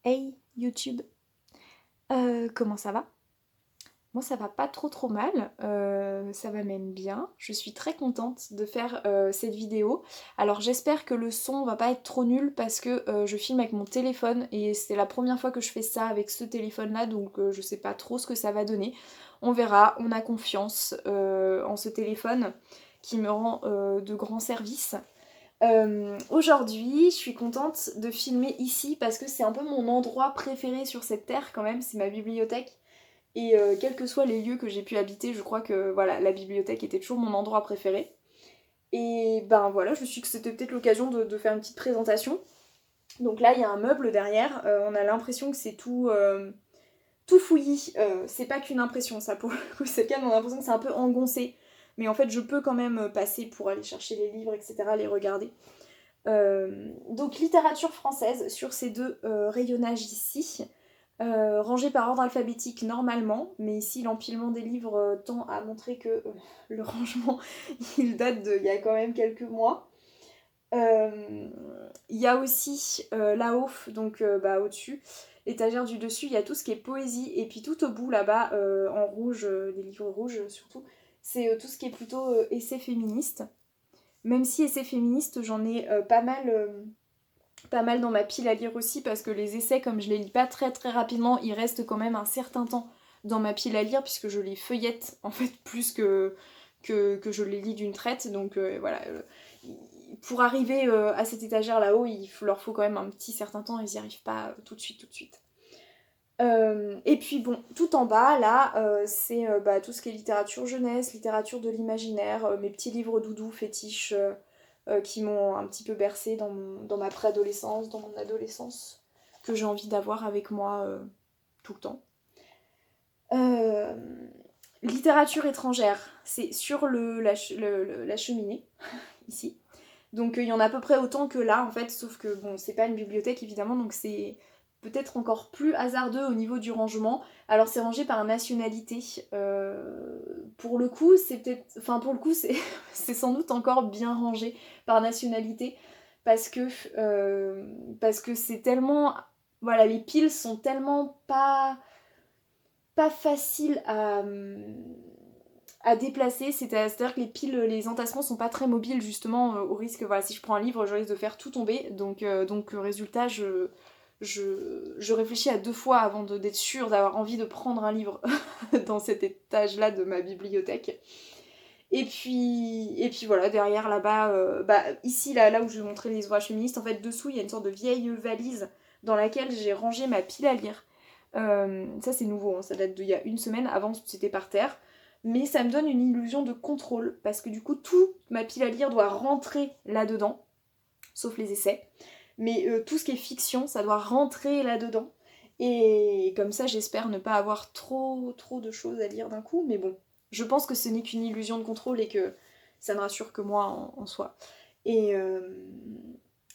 Hey YouTube, comment ça va? Moi ça va pas trop mal, ça va même bien. Je suis très contente de faire cette vidéo. Alors j'espère que le son va pas être trop nul parce que je filme avec mon téléphone et c'est la première fois que je fais ça avec ce téléphone là donc je sais pas trop ce que ça va donner. On verra, on a confiance en ce téléphone qui me rend de grands services. Aujourd'hui, je suis contente de filmer ici parce que c'est un peu mon endroit préféré sur cette terre quand même, c'est ma bibliothèque. Et quels que soient les lieux que j'ai pu habiter, je crois que voilà, la bibliothèque était toujours mon endroit préféré. Et ben voilà, je me suis dit que c'était peut-être l'occasion de faire une petite présentation. Donc là, il y a un meuble derrière, on a l'impression que c'est tout fouillis. C'est pas qu'une impression, ça pour le coup, c'est le cas, mais on a l'impression que c'est un peu engoncé. Mais en fait, je peux quand même passer pour aller chercher les livres, etc., les regarder. Donc littérature française sur ces deux rayonnages ici, rangés par ordre alphabétique normalement, mais ici l'empilement des livres tend à montrer que le rangement il date d'il y a quand même quelques mois. Il y a aussi là-haut, donc bah, au-dessus, l'étagère du dessus, il y a tout ce qui est poésie, et puis tout au bout là-bas, en rouge, des livres rouges surtout, c'est tout ce qui est plutôt essai féministe. Même si essais féministes, j'en ai pas mal dans ma pile à lire aussi parce que les essais, comme je les lis pas très rapidement, ils restent quand même un certain temps dans ma pile à lire puisque je les feuillette en fait plus que je les lis d'une traite. Donc voilà, pour arriver à cette étagère là-haut, il leur faut quand même un petit certain temps, ils n'y arrivent pas tout de suite. Et puis bon, tout en bas, là, c'est bah, tout ce qui est littérature jeunesse, littérature de l'imaginaire, mes petits livres doudous fétiches qui m'ont un petit peu bercé dans ma préadolescence, dans mon adolescence, que j'ai envie d'avoir avec moi tout le temps. Euh, Littérature étrangère, c'est sur la cheminée, ici. Donc il y en a à peu près autant que là en fait, sauf que bon, c'est pas une bibliothèque évidemment, donc c'est peut-être encore plus hasardeux au niveau du rangement. Alors c'est rangé par nationalité. Pour le coup, c'est peut-être. Enfin pour le coup, c'est c'est sans doute encore bien rangé par nationalité. Parce que, parce que c'est tellement. Voilà, les piles sont tellement pas faciles à déplacer, c'est-à-dire que les piles, les entassements sont pas très mobiles justement au risque, voilà, si je prends un livre, je risque de faire tout tomber, donc résultat, je réfléchis à deux fois avant d'être sûre d'avoir envie de prendre un livre dans cet étage-là de ma bibliothèque. Et puis voilà, derrière là-bas, bah, ici, là où je vais montrer les ouvrages féministes, en fait, dessous, il y a une sorte de vieille valise dans laquelle j'ai rangé ma pile à lire. Ça, c'est nouveau, hein, ça date d'il y a une semaine, avant c'était par terre. Mais ça me donne une illusion de contrôle, parce que du coup, toute ma pile à lire doit rentrer là-dedans, sauf les essais. Mais tout ce qui est fiction, ça doit rentrer là-dedans. Et comme ça, j'espère ne pas avoir trop de choses à lire d'un coup. Mais bon, je pense que ce n'est qu'une illusion de contrôle et que ça ne rassure que moi en soi. Et, euh,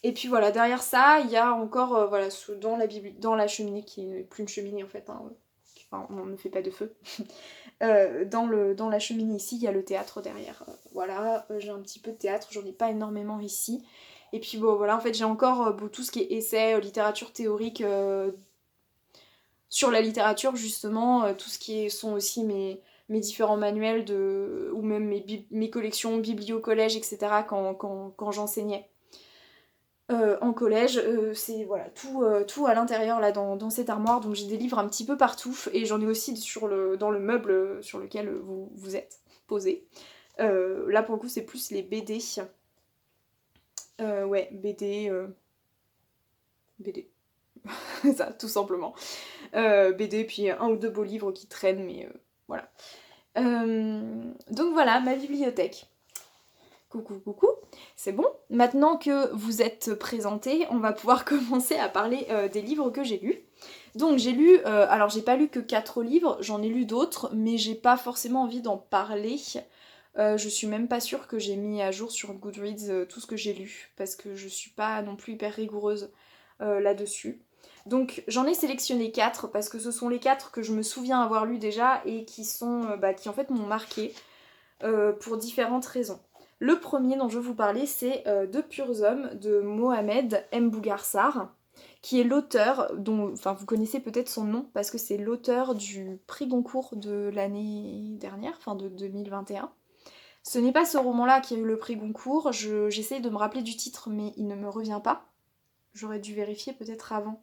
et puis voilà, derrière ça, il y a encore voilà, dans la cheminée, qui n'est plus une cheminée en fait, hein, enfin, on ne fait pas de feu. Dans la cheminée ici, il y a le théâtre derrière. Voilà, j'ai un petit peu de théâtre, j'en ai pas énormément ici. Et puis bon, voilà, en fait, j'ai encore tout ce qui est essai, littérature théorique sur la littérature, justement, tout ce qui sont aussi mes différents manuels ou même mes collections biblio-collège, etc. quand j'enseignais. En collège, c'est voilà, tout à l'intérieur là dans cette armoire, donc j'ai des livres un petit peu partout et j'en ai aussi dans le meuble sur lequel vous êtes posé. Là pour le coup c'est plus les BD. Ouais, BD. Ça, tout simplement. BD, puis un ou deux beaux livres qui traînent, mais voilà. Donc voilà, ma bibliothèque. Coucou, c'est bon. Maintenant que vous êtes présenté, on va pouvoir commencer à parler des livres que j'ai lus. Donc j'ai lu, alors j'ai pas lu que 4 livres, j'en ai lu d'autres, mais j'ai pas forcément envie d'en parler. Je suis même pas sûre que j'ai mis à jour sur Goodreads tout ce que j'ai lu, parce que je suis pas non plus hyper rigoureuse là-dessus. Donc j'en ai sélectionné 4 parce que ce sont les 4 que je me souviens avoir lus déjà et qui en fait m'ont marqué pour différentes raisons. Le premier dont je vais vous parler, c'est De purs hommes de Mohamed M. Bougarsar, qui est l'auteur, dont, enfin vous connaissez peut-être son nom, parce que c'est l'auteur du prix Goncourt de l'année dernière, enfin de 2021. Ce n'est pas ce roman-là qui a eu le prix Goncourt, j'essaye de me rappeler du titre, mais il ne me revient pas. J'aurais dû vérifier peut-être avant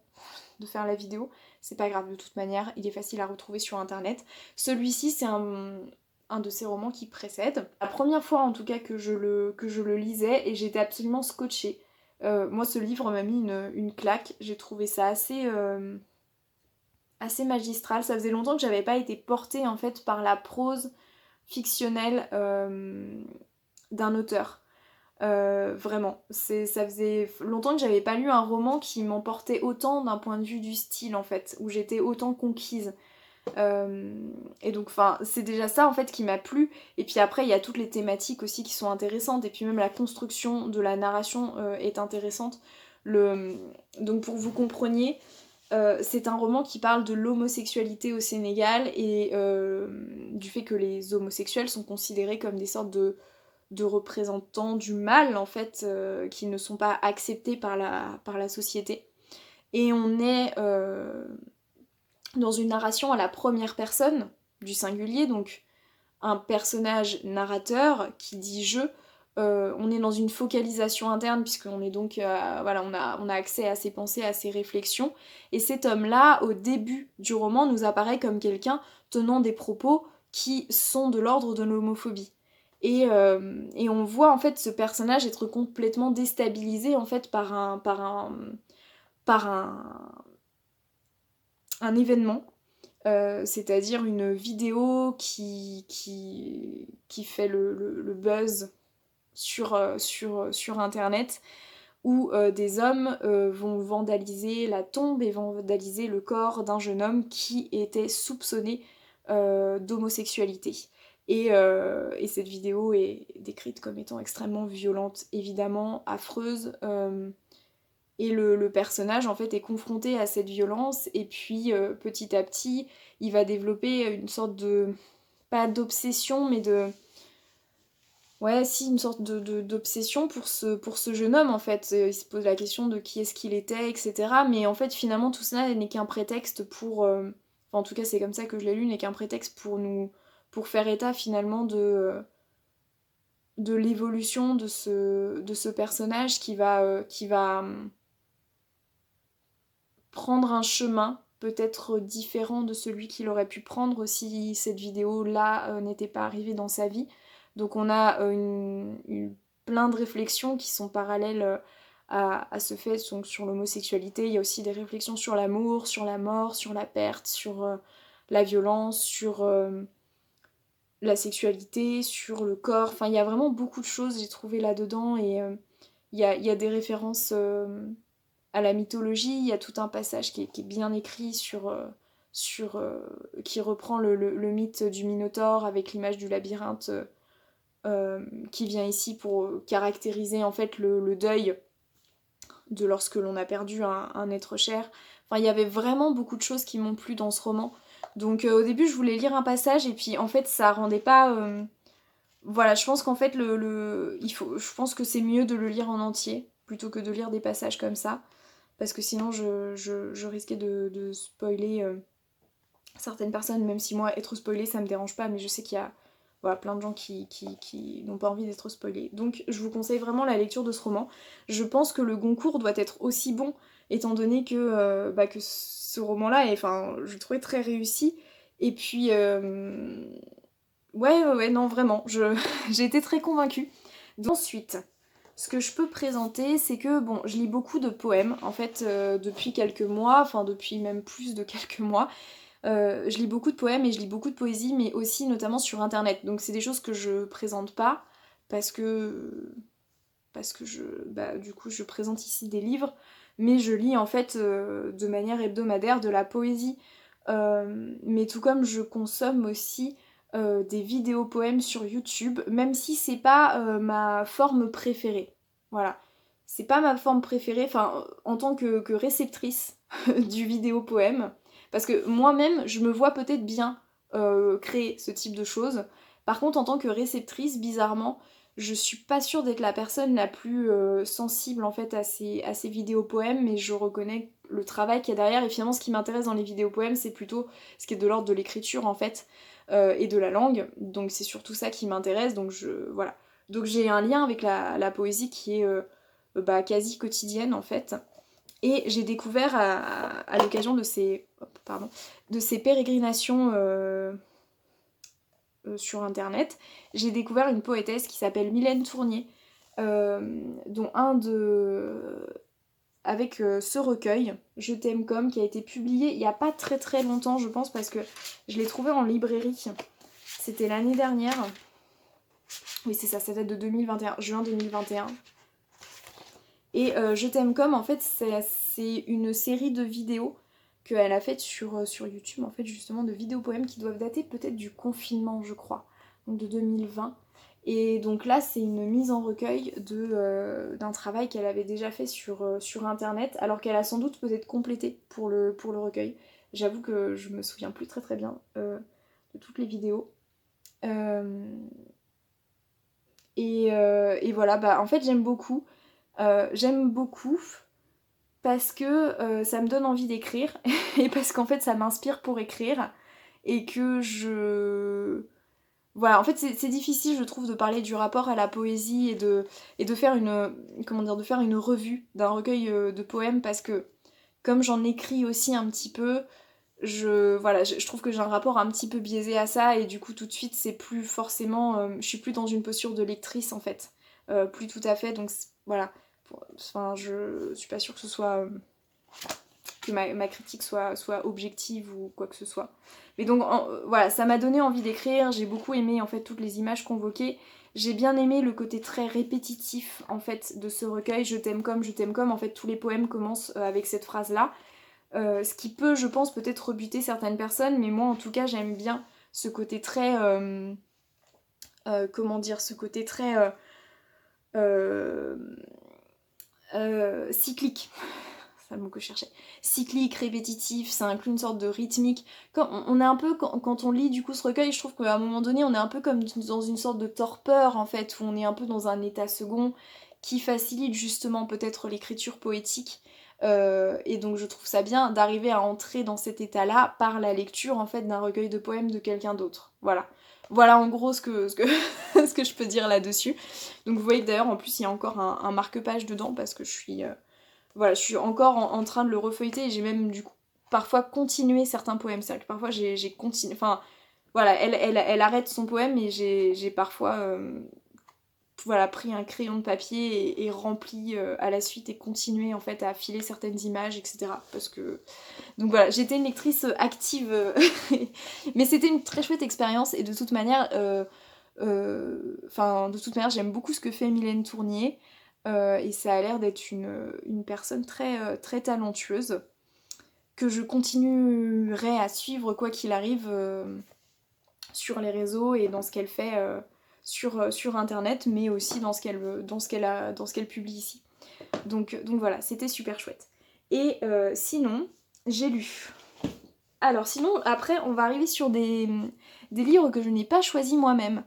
de faire la vidéo. C'est pas grave de toute manière, il est facile à retrouver sur internet. Celui-ci c'est un de ces romans qui précède. La première fois en tout cas que je le lisais et j'étais absolument scotchée. Moi ce livre m'a mis une claque, j'ai trouvé ça assez magistral. Ça faisait longtemps que j'avais pas été portée en fait par la prose fictionnelle d'un auteur. Vraiment, ça faisait longtemps que j'avais pas lu un roman qui m'emportait autant d'un point de vue du style en fait, où j'étais autant conquise. Et donc enfin c'est déjà ça en fait qui m'a plu, et puis après il y a toutes les thématiques aussi qui sont intéressantes, et puis même la construction de la narration est intéressante. Donc pour que vous compreniez, c'est un roman qui parle de l'homosexualité au Sénégal et du fait que les homosexuels sont considérés comme des sortes de représentants du mal en fait, qui ne sont pas acceptés par la société. Et on est dans une narration à la première personne du singulier, donc un personnage narrateur qui dit je. On est dans une focalisation interne puisqu'on est donc voilà, on a accès à ses pensées, à ses réflexions, et cet homme-là au début du roman nous apparaît comme quelqu'un tenant des propos qui sont de l'ordre de l'homophobie. Et on voit en fait ce personnage être complètement déstabilisé en fait par un événement, c'est-à-dire une vidéo qui fait le buzz sur internet, où des hommes vont vandaliser la tombe et vandaliser le corps d'un jeune homme qui était soupçonné d'homosexualité. Et cette vidéo est décrite comme étant extrêmement violente, évidemment, affreuse. Et le personnage en fait est confronté à cette violence, et puis petit à petit il va développer une sorte de, pas d'obsession mais de, ouais si, une sorte d'obsession pour ce jeune homme en fait. Il se pose la question de qui est-ce qu'il était, etc. Mais en fait finalement tout ça n'est qu'un prétexte pour, enfin, en tout cas c'est comme ça que je l'ai lu, n'est qu'un prétexte pour faire état finalement de l'évolution de ce personnage qui va prendre un chemin peut-être différent de celui qu'il aurait pu prendre si cette vidéo-là n'était pas arrivée dans sa vie. Donc on a plein de réflexions qui sont parallèles à ce fait, donc sur l'homosexualité. Il y a aussi des réflexions sur l'amour, sur la mort, sur la perte, sur la violence, sur la sexualité, sur le corps. Enfin, il y a vraiment beaucoup de choses, j'ai trouvé là-dedans, et il y a des références à la mythologie. Il y a tout un passage qui est bien écrit qui reprend le mythe du Minotaure avec l'image du labyrinthe, qui vient ici pour caractériser en fait le deuil de lorsque l'on a perdu un être cher. Enfin, il y avait vraiment beaucoup de choses qui m'ont plu dans ce roman. Donc au début je voulais lire un passage, et puis en fait ça rendait pas... Voilà, je pense qu'en fait je pense que c'est mieux de le lire en entier plutôt que de lire des passages comme ça, parce que sinon je risquais de spoiler certaines personnes, même si moi être spoilée ça me dérange pas, mais je sais qu'il y a voilà, plein de gens qui n'ont pas envie d'être spoilés. Donc je vous conseille vraiment la lecture de ce roman. Je pense que le Goncourt doit être aussi bon, étant donné que ce roman-là est, enfin, je le trouvais très réussi. Et puis ouais, non, vraiment, j'ai été très convaincue. Donc, ensuite, ce que je peux présenter, c'est que, bon, je lis beaucoup de poèmes, en fait, depuis quelques mois, enfin, depuis même plus de quelques mois. Je lis beaucoup de poèmes et je lis beaucoup de poésie, mais aussi notamment sur internet. Donc c'est des choses que je présente pas, parce que du coup je présente ici des livres, mais je lis en fait de manière hebdomadaire de la poésie. Mais tout comme je consomme aussi des vidéos poèmes sur YouTube, même si c'est pas ma forme préférée. Voilà. C'est pas ma forme préférée, enfin, en tant que réceptrice du vidéo poème, parce que moi-même, je me vois peut-être bien créer ce type de choses. Par contre, en tant que réceptrice, bizarrement, je suis pas sûre d'être la personne la plus sensible en fait à ces vidéos poèmes, mais je reconnais le travail qu'il y a derrière, et finalement ce qui m'intéresse dans les vidéos poèmes, c'est plutôt ce qui est de l'ordre de l'écriture en fait, et de la langue, donc c'est surtout ça qui m'intéresse, donc voilà. Donc j'ai un lien avec la poésie qui est quasi quotidienne en fait, et j'ai découvert à l'occasion de ces pérégrinations sur internet, j'ai découvert une poétesse qui s'appelle Mylène Tournier, dont avec ce recueil, Je t'aime comme, qui a été publié il n'y a pas très très longtemps, je pense, parce que je l'ai trouvé en librairie. C'était l'année dernière. Oui, c'est ça date de 2021, juin 2021. Et Je t'aime comme, en fait, c'est une série de vidéos qu'elle a faites sur YouTube, en fait, justement, de vidéos poèmes qui doivent dater peut-être du confinement, je crois, donc de 2020. Et donc là, c'est une mise en recueil d'un travail qu'elle avait déjà fait sur internet, alors qu'elle a sans doute peut-être complété pour le recueil. J'avoue que je me souviens plus très très bien de toutes les vidéos. Et voilà, en fait, j'aime beaucoup. J'aime beaucoup parce que ça me donne envie d'écrire et parce qu'en fait, ça m'inspire pour écrire et que voilà, en fait c'est difficile je trouve de parler du rapport à la poésie et de faire de faire une revue d'un recueil de poèmes parce que comme j'en écris aussi un petit peu, je trouve que j'ai un rapport un petit peu biaisé à ça et du coup tout de suite c'est plus forcément, je suis plus dans une posture de lectrice en fait, plus tout à fait, donc voilà, enfin je suis pas sûre que ce soit que ma critique soit objective ou quoi que ce soit. Mais donc voilà, ça m'a donné envie d'écrire, j'ai beaucoup aimé en fait toutes les images convoquées, j'ai bien aimé le côté très répétitif en fait de ce recueil, je t'aime comme, en fait tous les poèmes commencent avec cette phrase-là, ce qui peut, je pense, peut-être rebuter certaines personnes, mais moi en tout cas j'aime bien ce côté très... comment dire, ce côté très... cyclique. C'est le mot que je cherchais. Cyclique, répétitif, ça inclut une sorte de rythmique. On est un peu, quand on lit du coup ce recueil, je trouve qu'à un moment donné, on est un peu comme dans une sorte de torpeur en fait, où on est un peu dans un état second qui facilite justement peut-être l'écriture poétique. Et donc je trouve ça bien d'arriver à entrer dans cet état-là par la lecture en fait d'un recueil de poèmes de quelqu'un d'autre. Voilà. Voilà en gros ce que ce que je peux dire là-dessus. Donc vous voyez que d'ailleurs en plus il y a encore un marque-page dedans parce que je suis encore en train de le refeuilleter et j'ai même du coup parfois continué certains poèmes. C'est-à-dire que parfois j'ai continué. Enfin voilà, elle arrête son poème et j'ai parfois pris un crayon de papier et rempli à la suite et continué en fait à filer certaines images, etc. Parce que. Donc voilà, j'étais une lectrice active, mais c'était une très chouette expérience et de toute manière. De toute manière, j'aime beaucoup ce que fait Mylène Tournier et ça a l'air d'être une personne très, très talentueuse que je continuerai à suivre quoi qu'il arrive sur les réseaux et dans ce qu'elle fait sur internet, mais aussi dans ce qu'elle publie ici. Donc voilà, c'était super chouette. Et sinon, j'ai lu. Alors sinon, après, on va arriver sur des livres que je n'ai pas choisis moi-même.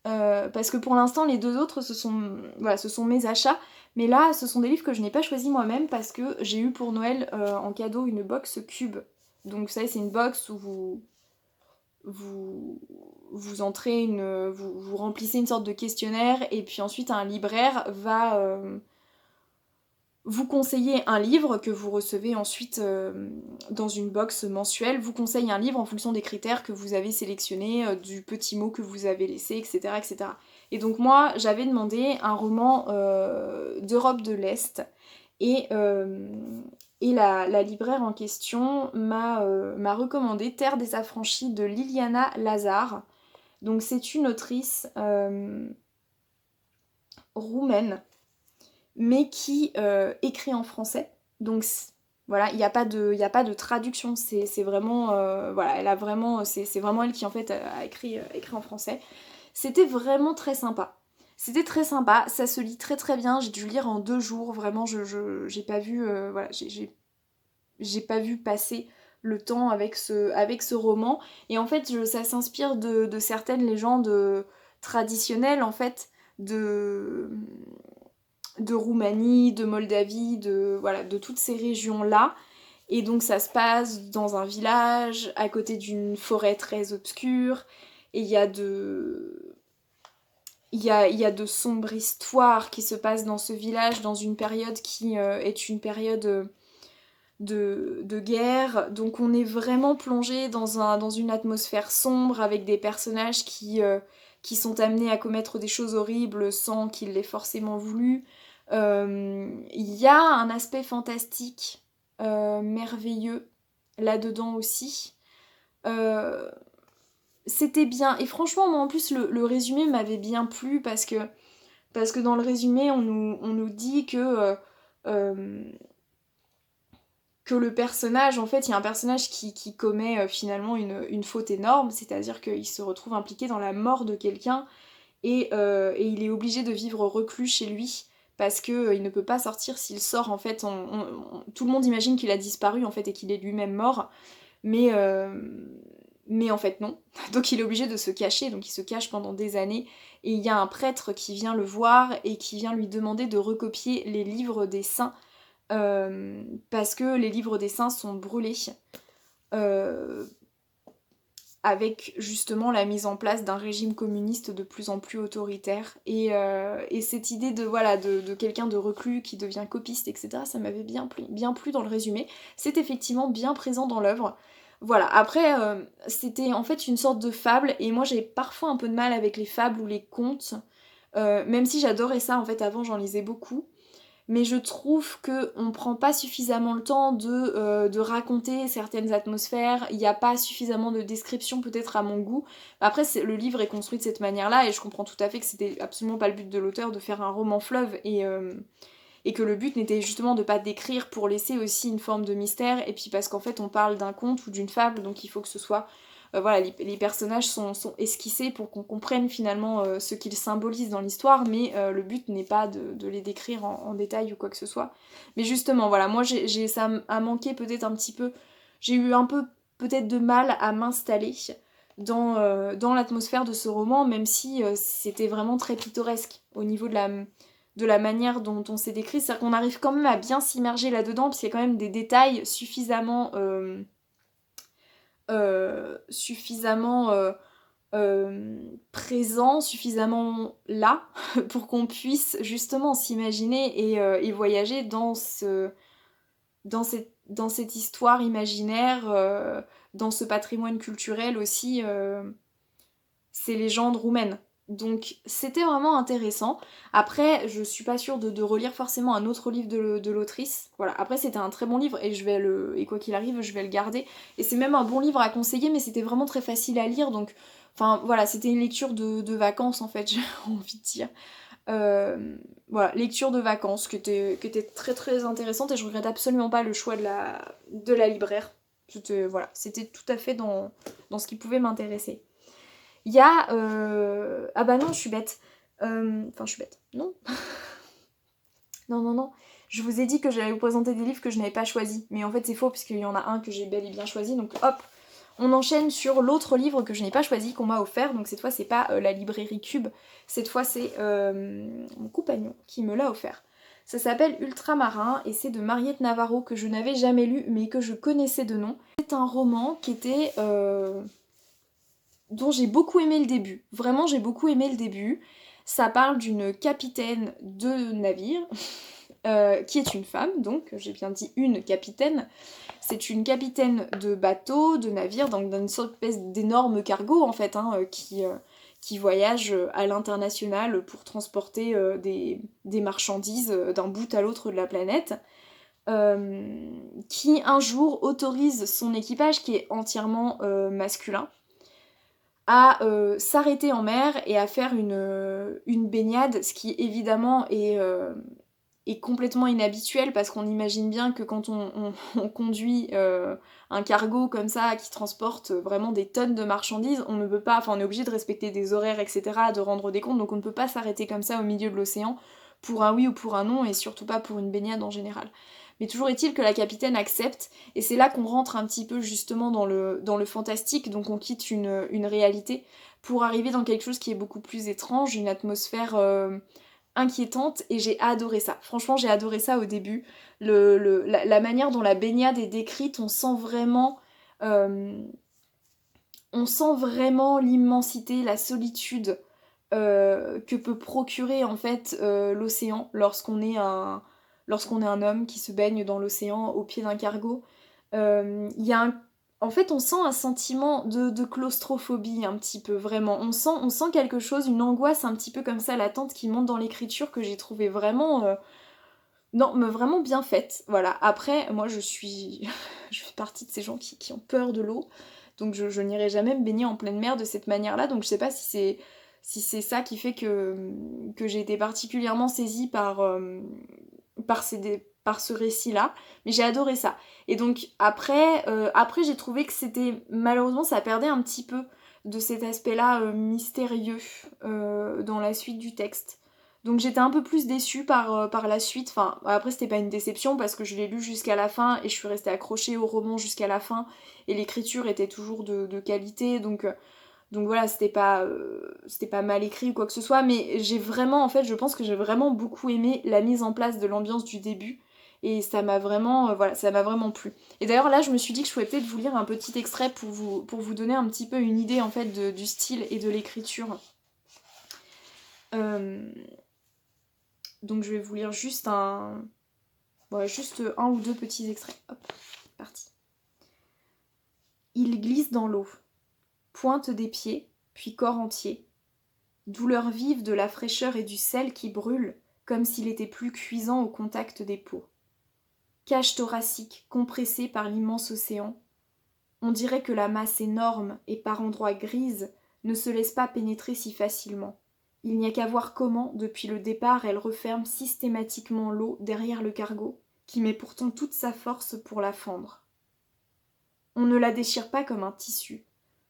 Parce que pour l'instant les deux autres ce sont mes achats, mais là ce sont des livres que je n'ai pas choisis moi-même parce que j'ai eu pour Noël en cadeau une box Cube. Donc vous savez c'est une box où vous entrez vous remplissez une sorte de questionnaire et puis ensuite un libraire va vous conseiller un livre que vous recevez ensuite dans une box mensuelle, vous conseille un livre en fonction des critères que vous avez sélectionnés, du petit mot que vous avez laissé, etc. etc. Et donc moi, j'avais demandé un roman d'Europe de l'Est et la libraire en question m'a recommandé Terre des Affranchis de Liliana Lazare. Donc c'est une autrice roumaine mais qui écrit en français. Donc voilà, il n'y a pas de traduction, c'est vraiment elle a vraiment c'est vraiment elle qui en fait a écrit en français. C'était vraiment très sympa. C'était très sympa, ça se lit très très bien, j'ai dû le lire en 2 jours, vraiment j'ai pas vu j'ai pas vu passer le temps avec ce roman. Et en fait ça s'inspire de certaines légendes traditionnelles en fait de Roumanie, de Moldavie, de toutes ces régions-là. Et donc ça se passe dans un village, à côté d'une forêt très obscure, et il y a de sombres histoires qui se passent dans ce village, dans une période qui est une période de guerre. Donc on est vraiment plongé dans une atmosphère sombre, avec des personnages qui sont amenés à commettre des choses horribles sans qu'ils l'aient forcément voulu. Il y a un aspect fantastique merveilleux là-dedans aussi. C'était bien. Et franchement, moi en plus, le résumé m'avait bien plu parce que dans le résumé, on nous dit que le personnage, en fait, il y a un personnage qui commet finalement une faute énorme, c'est-à-dire qu'il se retrouve impliqué dans la mort de quelqu'un et il est obligé de vivre reclus chez lui parce qu'il ne peut pas sortir. S'il sort, en fait, tout le monde imagine qu'il a disparu en fait et qu'il est lui-même mort, mais en fait non. Donc il est obligé de se cacher, donc il se cache pendant des années et il y a un prêtre qui vient le voir et qui vient lui demander de recopier les livres des saints parce que les livres des saints sont brûlés avec justement la mise en place d'un régime communiste de plus en plus autoritaire. Et cette idée de quelqu'un de reclus qui devient copiste, etc., ça m'avait bien plu dans le résumé. C'est effectivement bien présent dans l'œuvre. Voilà, après, c'était en fait une sorte de fable, et moi j'ai parfois un peu de mal avec les fables ou les contes, même si j'adorais ça, en fait, avant j'en lisais beaucoup. Mais je trouve qu'on prend pas suffisamment le temps de raconter certaines atmosphères, il n'y a pas suffisamment de description peut-être à mon goût. Après, le livre est construit de cette manière-là, et je comprends tout à fait que c'était absolument pas le but de l'auteur de faire un roman fleuve, et que le but n'était justement de pas décrire pour laisser aussi une forme de mystère, et puis parce qu'en fait on parle d'un conte ou d'une fable, donc il faut que ce soit... voilà, les personnages sont esquissés pour qu'on comprenne finalement ce qu'ils symbolisent dans l'histoire, mais le but n'est pas de les décrire en détail ou quoi que ce soit. Mais justement, voilà, moi ça a manqué peut-être un petit peu, j'ai eu un peu peut-être de mal à m'installer dans l'atmosphère de ce roman, même si c'était vraiment très pittoresque au niveau de la manière dont on s'est décrit. C'est-à-dire qu'on arrive quand même à bien s'immerger là-dedans, parce qu'il y a quand même des détails suffisamment présent, suffisamment là, pour qu'on puisse justement s'imaginer et voyager dans cette histoire imaginaire, dans ce patrimoine culturel aussi, ces légendes roumaines. Donc c'était vraiment intéressant. Après, je suis pas sûre de relire forcément un autre livre de l'autrice. Voilà. Après, c'était un très bon livre et quoi qu'il arrive, je vais le garder. Et c'est même un bon livre à conseiller, mais c'était vraiment très facile à lire. Donc, enfin voilà, c'était une lecture de vacances en fait, j'ai envie de dire. Voilà, lecture de vacances qui était très très intéressante, et je regrette absolument pas le choix de la libraire. C'était tout à fait dans ce qui pouvait m'intéresser. Il y a... Ah bah non, je suis bête. Enfin, je suis bête. Non. Non. Je vous ai dit que j'allais vous présenter des livres que je n'avais pas choisis. Mais en fait, c'est faux, puisqu'il y en a un que j'ai bel et bien choisi. Donc hop, on enchaîne sur l'autre livre que je n'ai pas choisi, qu'on m'a offert. Donc cette fois, c'est pas la librairie Cube. Cette fois, c'est mon compagnon qui me l'a offert. Ça s'appelle Ultramarin et c'est de Mariette Navarro, que je n'avais jamais lu, mais que je connaissais de nom. C'est un roman qui était... dont j'ai beaucoup aimé le début. Vraiment, j'ai beaucoup aimé le début. Ça parle d'une capitaine de navire, qui est une femme, donc j'ai bien dit une capitaine. C'est une capitaine de bateau, de navire, donc d'une sorte d'énorme cargo en fait, qui voyage à l'international pour transporter des marchandises d'un bout à l'autre de la planète. Qui un jour autorise son équipage, qui est entièrement masculin, à s'arrêter en mer et à faire une baignade, ce qui évidemment est complètement inhabituel, parce qu'on imagine bien que quand on conduit un cargo comme ça qui transporte vraiment des tonnes de marchandises, on ne peut pas, enfin on est obligé de respecter des horaires, etc., de rendre des comptes, donc on ne peut pas s'arrêter comme ça au milieu de l'océan pour un oui ou pour un non, et surtout pas pour une baignade en général. Mais toujours est-il que la capitaine accepte, et c'est là qu'on rentre un petit peu justement dans le fantastique, donc on quitte une réalité pour arriver dans quelque chose qui est beaucoup plus étrange, une atmosphère inquiétante, et j'ai adoré ça. Franchement, j'ai adoré ça au début. La manière dont la baignade est décrite, euh, on sent vraiment l'immensité, la solitude que peut procurer en fait l'océan lorsqu'on est un homme qui se baigne dans l'océan au pied d'un cargo. En fait, on sent un sentiment de claustrophobie un petit peu, vraiment. On sent quelque chose, une angoisse un petit peu comme ça, latente, qui monte dans l'écriture, que j'ai trouvé vraiment... non, mais vraiment bien faite. Voilà. Après, moi, je fais partie de ces gens qui ont peur de l'eau. Donc, je n'irai jamais me baigner en pleine mer de cette manière-là. Donc, je sais pas si c'est ça qui fait que j'ai été particulièrement saisie par ce récit-là. Mais j'ai adoré ça. Et donc, après j'ai trouvé que c'était... Malheureusement, ça perdait un petit peu de cet aspect-là mystérieux dans la suite du texte. Donc j'étais un peu plus déçue par la suite. Enfin, après, c'était pas une déception parce que je l'ai lu jusqu'à la fin et je suis restée accrochée au roman jusqu'à la fin. Et l'écriture était toujours de qualité. Donc voilà, c'était pas mal écrit ou quoi que ce soit. Mais j'ai vraiment, en fait, je pense que j'ai vraiment beaucoup aimé la mise en place de l'ambiance du début. Et ça m'a vraiment, voilà, ça m'a vraiment plu. Et d'ailleurs, là, je me suis dit que je pouvais peut-être vous lire un petit extrait pour vous donner un petit peu une idée, en fait, du style et de l'écriture. Euh, Donc je vais vous lire juste un ou deux petits extraits. Hop, parti. Il glisse dans l'eau, pointe des pieds, puis corps entier. Douleur vive de la fraîcheur et du sel qui brûle, comme s'il était plus cuisant au contact des peaux. Cage thoracique compressée par l'immense océan. On dirait que la masse énorme et par endroits grise ne se laisse pas pénétrer si facilement. Il n'y a qu'à voir comment, depuis le départ, elle referme systématiquement l'eau derrière le cargo, qui met pourtant toute sa force pour la fendre. On ne la déchire pas comme un tissu,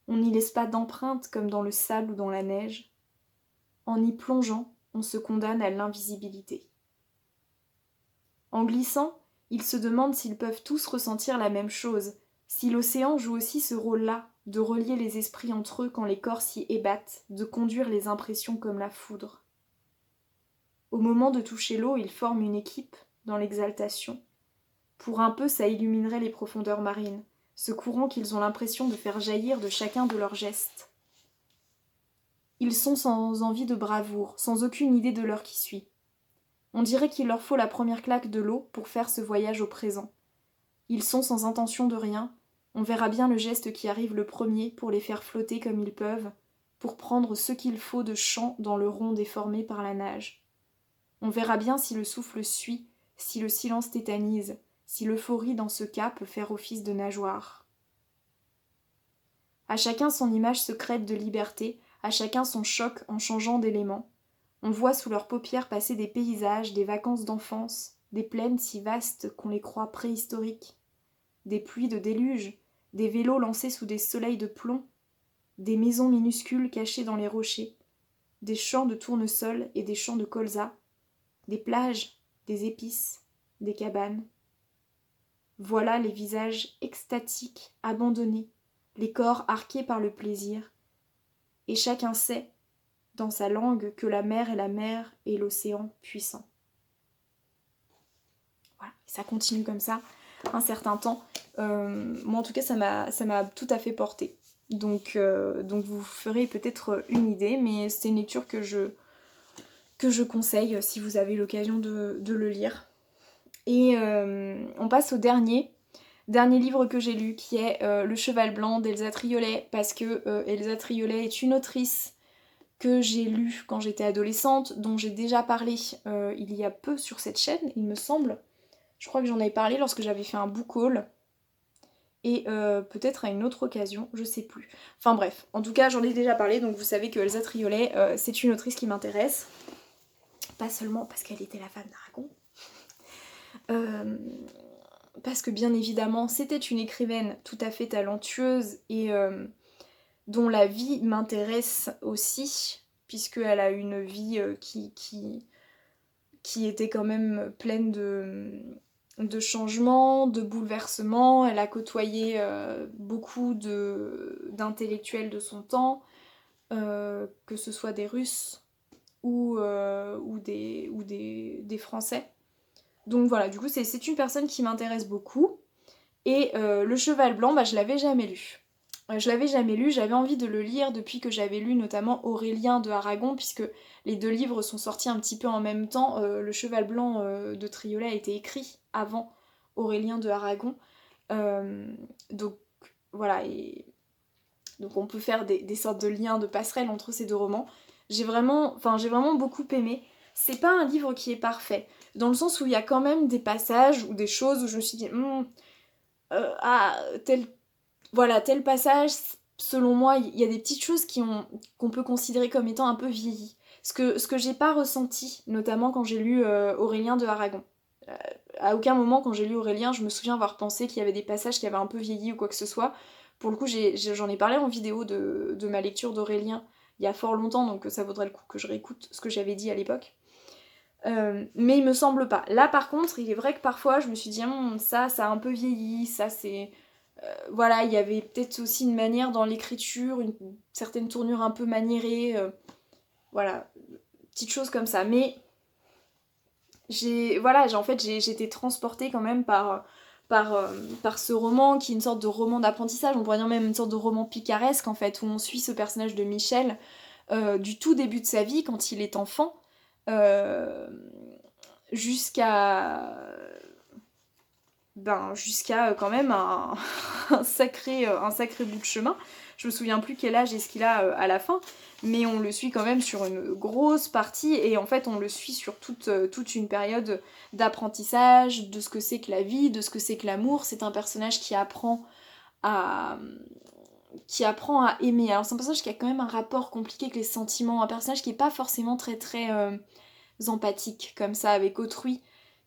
on n'y laisse pas d'empreintes comme dans le sable ou dans la neige. En y plongeant, on se condamne à l'invisibilité. En glissant, ils se demandent s'ils peuvent tous ressentir la même chose, si l'océan joue aussi ce rôle-là, de relier les esprits entre eux quand les corps s'y ébattent, de conduire les impressions comme la foudre. Au moment de toucher l'eau, ils forment une équipe, dans l'exaltation. Pour un peu, ça illuminerait les profondeurs marines, ce courant qu'ils ont l'impression de faire jaillir de chacun de leurs gestes. Ils sont sans envie de bravoure, sans aucune idée de l'heure qui suit. On dirait qu'il leur faut la première claque de l'eau pour faire ce voyage au présent. Ils sont sans intention de rien, on verra bien le geste qui arrive le premier pour les faire flotter comme ils peuvent, pour prendre ce qu'il faut de champ dans le rond déformé par la nage. On verra bien si le souffle suit, si le silence tétanise, si l'euphorie dans ce cas peut faire office de nageoire. À chacun son image secrète de liberté, à chacun son choc en changeant d'élément. On voit sous leurs paupières passer des paysages, des vacances d'enfance, des plaines si vastes qu'on les croit préhistoriques, des pluies de déluge, des vélos lancés sous des soleils de plomb, des maisons minuscules cachées dans les rochers, des champs de tournesol et des champs de colza, des plages, des épices, des cabanes. Voilà les visages extatiques, abandonnés, les corps arqués par le plaisir, et chacun sait, dans sa langue, que la mer est la mer et l'océan puissant. Voilà, ça continue comme ça un certain temps. Moi en tout cas ça m'a tout à fait porté. Donc vous ferez peut-être une idée, mais c'est une lecture que je conseille si vous avez l'occasion de le lire. Et on passe au dernier livre que j'ai lu, qui est Le Cheval Blanc d'Elsa Triolet, parce que Elsa Triolet est une autrice que j'ai lue quand j'étais adolescente, dont j'ai déjà parlé il y a peu sur cette chaîne, il me semble. Je crois que j'en avais parlé lorsque j'avais fait un book haul. Et peut-être à une autre occasion, je sais plus. Enfin bref, en tout cas j'en ai déjà parlé, donc vous savez que Elsa Triolet, c'est une autrice qui m'intéresse. Pas seulement parce qu'elle était la femme d'Aragon. Parce que bien évidemment, c'était une écrivaine tout à fait talentueuse et dont la vie m'intéresse aussi, puisqu'elle a une vie qui était quand même pleine changements, de bouleversements. Elle a côtoyé beaucoup d'intellectuels de son temps, que ce soit des Russes ou des Français. Donc voilà, du coup c'est une personne qui m'intéresse beaucoup. Et le cheval blanc, bah, je l'avais jamais lu. J'avais envie de le lire depuis que j'avais lu notamment Aurélien de Aragon, puisque les deux livres sont sortis un petit peu en même temps. Le cheval blanc de Triolet a été écrit avant Aurélien de Aragon. Donc voilà, et donc on peut faire des sortes de liens, de passerelles entre ces deux romans. J'ai vraiment beaucoup aimé. C'est pas un livre qui est parfait, dans le sens où il y a quand même des passages ou des choses où je me suis dit tel passage, selon moi, il y a des petites choses qu'on peut considérer comme étant un peu vieillies. Ce que j'ai pas ressenti, notamment quand j'ai lu Aurélien de Aragon. À aucun moment, quand j'ai lu Aurélien, je me souviens avoir pensé qu'il y avait des passages qui avaient un peu vieilli ou quoi que ce soit. Pour le coup, j'en ai parlé en vidéo de ma lecture d'Aurélien il y a fort longtemps, donc ça vaudrait le coup que je réécoute ce que j'avais dit à l'époque. Mais il me semble pas. Là par contre, il est vrai que parfois je me suis dit ça a un peu vieilli, ça c'est... voilà, il y avait peut-être aussi une manière dans l'écriture, une certaine tournure un peu maniérée, voilà, petites choses comme ça. Mais j'ai été transportée quand même par ce roman qui est une sorte de roman d'apprentissage, on pourrait dire même une sorte de roman picaresque en fait, où on suit ce personnage de Michel du tout début de sa vie, quand il est enfant, jusqu'à quand même un sacré bout de chemin. Je me souviens plus quel âge est-ce qu'il a à la fin, mais on le suit quand même sur une grosse partie, et en fait on le suit sur toute une période d'apprentissage, de ce que c'est que la vie, de ce que c'est que l'amour. C'est un personnage à qui apprend à aimer. Alors c'est un personnage qui a quand même un rapport compliqué avec les sentiments, un personnage qui est pas forcément très empathique comme ça avec autrui,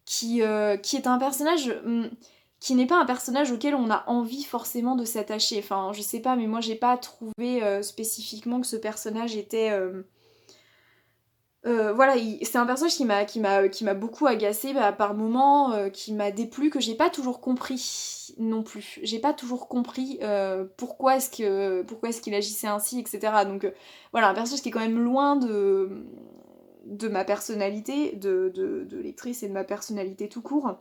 qui est un personnage qui n'est pas un personnage auquel on a envie forcément de s'attacher. Enfin, je sais pas, mais moi j'ai pas trouvé spécifiquement que ce personnage était... voilà, c'est un personnage qui m'a beaucoup agacée par moments, qui m'a déplu, que j'ai pas toujours compris non plus. J'ai pas toujours compris pourquoi est-ce qu'il agissait ainsi, etc. Donc voilà, un personnage qui est quand même loin de ma personnalité, de lectrice et de ma personnalité tout court.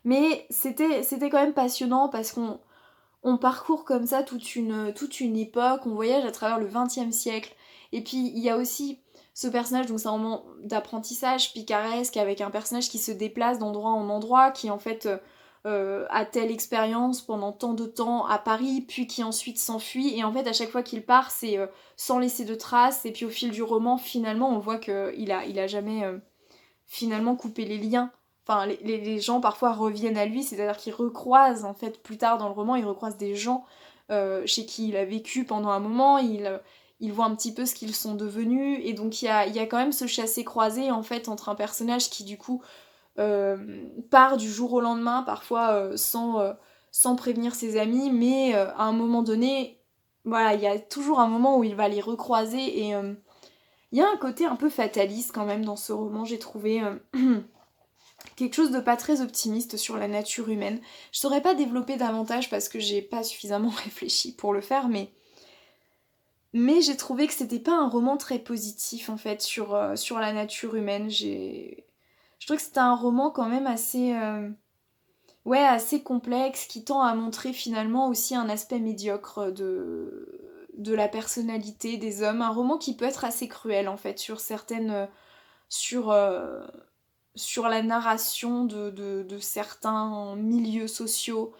Mais c'était quand même passionnant parce qu'on parcourt comme ça toute une époque, on voyage à travers le XXe siècle. Et puis il y a aussi ce personnage, donc c'est un moment d'apprentissage picaresque avec un personnage qui se déplace d'endroit en endroit, qui en fait a telle expérience pendant tant de temps à Paris, puis qui ensuite s'enfuit. Et en fait à chaque fois qu'il part, c'est sans laisser de traces. Et puis au fil du roman, finalement, on voit qu'il a jamais finalement coupé les liens. Enfin, les gens parfois reviennent à lui, c'est-à-dire qu'ils recroisent, en fait, plus tard dans le roman, ils recroisent des gens chez qui il a vécu pendant un moment, il voit un petit peu ce qu'ils sont devenus, et donc il y a quand même ce chassé-croisé, en fait, entre un personnage qui, du coup, part du jour au lendemain, parfois sans prévenir ses amis, mais à un moment donné, voilà, il y a toujours un moment où il va les recroiser, et il y a un côté un peu fataliste quand même dans ce roman, j'ai trouvé... quelque chose de pas très optimiste sur la nature humaine. Je saurais pas développer davantage parce que j'ai pas suffisamment réfléchi pour le faire, mais j'ai trouvé que c'était pas un roman très positif en fait sur la nature humaine. Je trouve que c'était un roman quand même assez complexe, qui tend à montrer finalement aussi un aspect médiocre de la personnalité des hommes. Un roman qui peut être assez cruel en fait sur certaines... sur, sur la narration de certains milieux sociaux.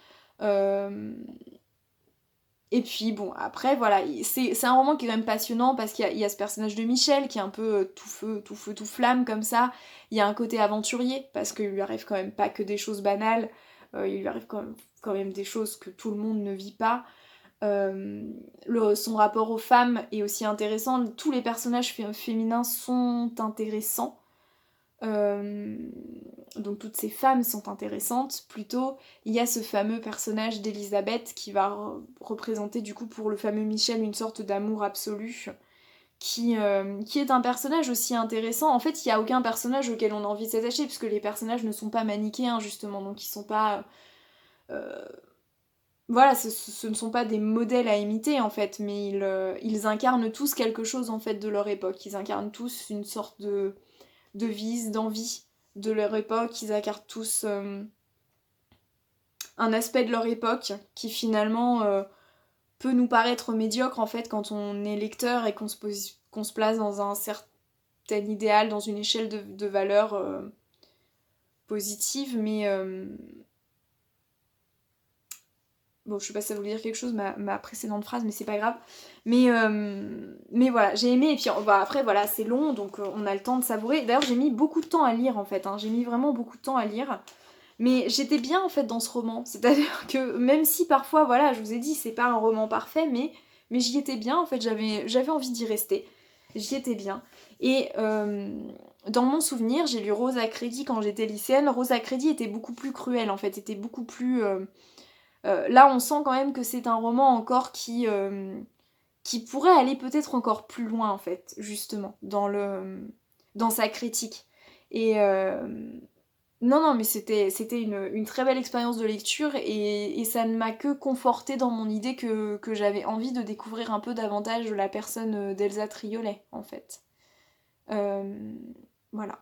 Et puis bon, après voilà, c'est un roman qui est quand même passionnant parce qu'il y a ce personnage de Michel qui est un peu tout feu, tout flamme comme ça. Il y a un côté aventurier parce qu'il lui arrive quand même pas que des choses banales, il lui arrive quand même des choses que tout le monde ne vit pas. Son rapport aux femmes est aussi intéressant, tous les personnages féminins sont intéressants. Donc toutes ces femmes sont intéressantes. Plutôt, il y a ce fameux personnage d'Elisabeth qui va représenter du coup pour le fameux Michel une sorte d'amour absolu, qui est un personnage aussi intéressant. En fait, il n'y a aucun personnage auquel on a envie de s'attacher, puisque les personnages ne sont pas manichéens, justement, donc ils sont pas... voilà, ce ne sont pas des modèles à imiter, en fait, mais ils incarnent tous quelque chose, en fait, de leur époque. Ils incarnent tous une sorte de devise, d'envie de leur époque. Ils incarnent tous un aspect de leur époque qui, finalement... peut nous paraître médiocre en fait quand on est lecteur et qu'on se place dans un certain idéal, dans une échelle de valeurs positives, mais bon, je sais pas si ça voulait dire quelque chose, ma précédente phrase, mais c'est pas grave. Mais voilà, j'ai aimé, et puis après, voilà, c'est long, donc on a le temps de savourer. D'ailleurs, j'ai mis beaucoup de temps à lire, en fait, hein. J'ai mis vraiment beaucoup de temps à lire. Mais j'étais bien, en fait, dans ce roman. C'est-à-dire que, même si parfois, voilà, je vous ai dit, c'est pas un roman parfait, mais j'y étais bien, en fait, j'avais envie d'y rester. J'y étais bien. Et dans mon souvenir, j'ai lu Rose à crédit quand j'étais lycéenne. Rose à crédit était beaucoup plus cruelle, en fait, était beaucoup plus... là, on sent quand même que c'est un roman encore qui pourrait aller peut-être encore plus loin, en fait, justement, dans sa critique. Et non, non, mais c'était une très belle expérience de lecture et ça ne m'a que conforté dans mon idée que j'avais envie de découvrir un peu davantage la personne d'Elsa Triolet, en fait. Euh, voilà.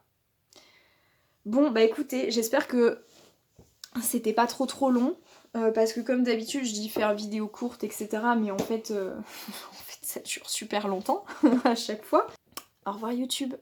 Bon, bah écoutez, j'espère que c'était pas trop long. Parce que comme d'habitude, je dis faire vidéo courte, etc. Mais en fait, en fait ça dure super longtemps à chaque fois. Au revoir YouTube.